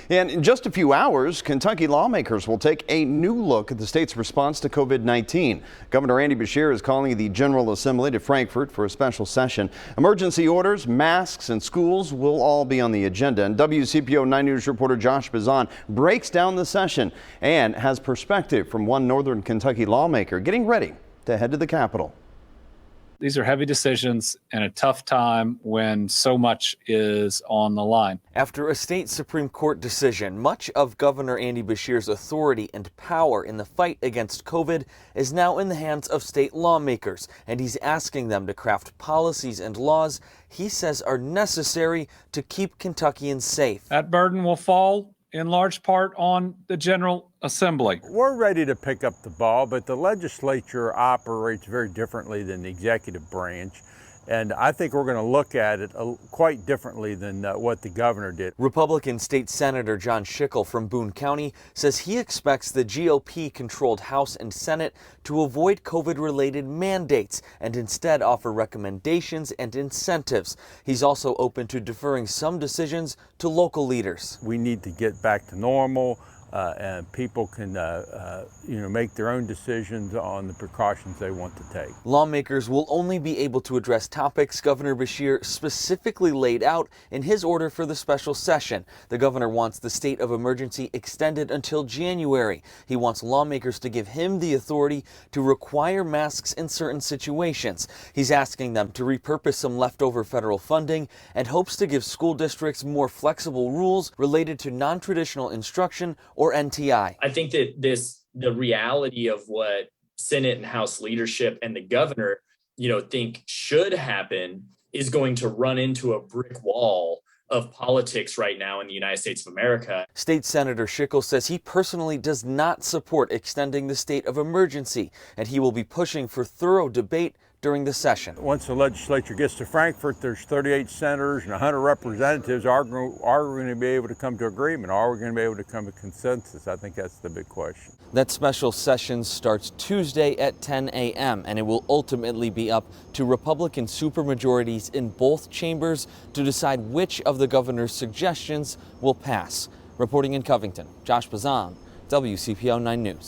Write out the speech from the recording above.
And in just a few hours, Kentucky lawmakers will take a new look at the state's response to COVID-19. Governor Andy Beshear is calling the General Assembly to Frankfort for a special session. Emergency orders, masks, and schools will all be on the agenda. And WCPO 9 News reporter Josh BAZAN breaks down the session and has perspective from one Northern Kentucky lawmaker getting ready to head to the Capitol. These are heavy decisions and a tough time when so much is on the line. After a state Supreme Court decision, much of Governor Andy Beshear's authority and power in the fight against COVID is now in the hands of state lawmakers, and he's asking them to craft policies and laws he says are necessary to keep Kentuckians safe. That burden will fall in large part on the General Assembly. We're ready to pick up the ball, but the legislature operates very differently than the executive branch. And I think we're going to look at it quite differently than what the governor did. Republican State Senator John Schickel from Boone County says he expects the GOP-controlled House and Senate to avoid COVID-related mandates and instead offer recommendations and incentives. He's also open to deferring some decisions to local leaders. We need to get back to normal. And people can, make their own decisions on the precautions they want to take. Lawmakers will only be able to address topics Governor Beshear specifically laid out in his order for the special session. The governor wants the state of emergency extended until January. He wants lawmakers to give him the authority to require masks in certain situations. He's asking them to repurpose some leftover federal funding and hopes to give school districts more flexible rules related to non-traditional instruction or NTI. I think that the reality of what Senate and House leadership and the governor, think should happen is going to run into a brick wall of politics right now in the United States of America. State Senator Schickel says he personally does not support extending the state of emergency, and he will be pushing for thorough debate during the session. Once the legislature gets to Frankfort, there's 38 senators and 100 representatives. Are we going to be able to come to agreement? Are we going to be able to come to consensus? I think that's the big question. That special session starts Tuesday at 10 a.m. and it will ultimately be up to Republican supermajorities in both chambers to decide which of the governor's suggestions will pass. Reporting in Covington, Josh BAZAN, WCPO 9 News.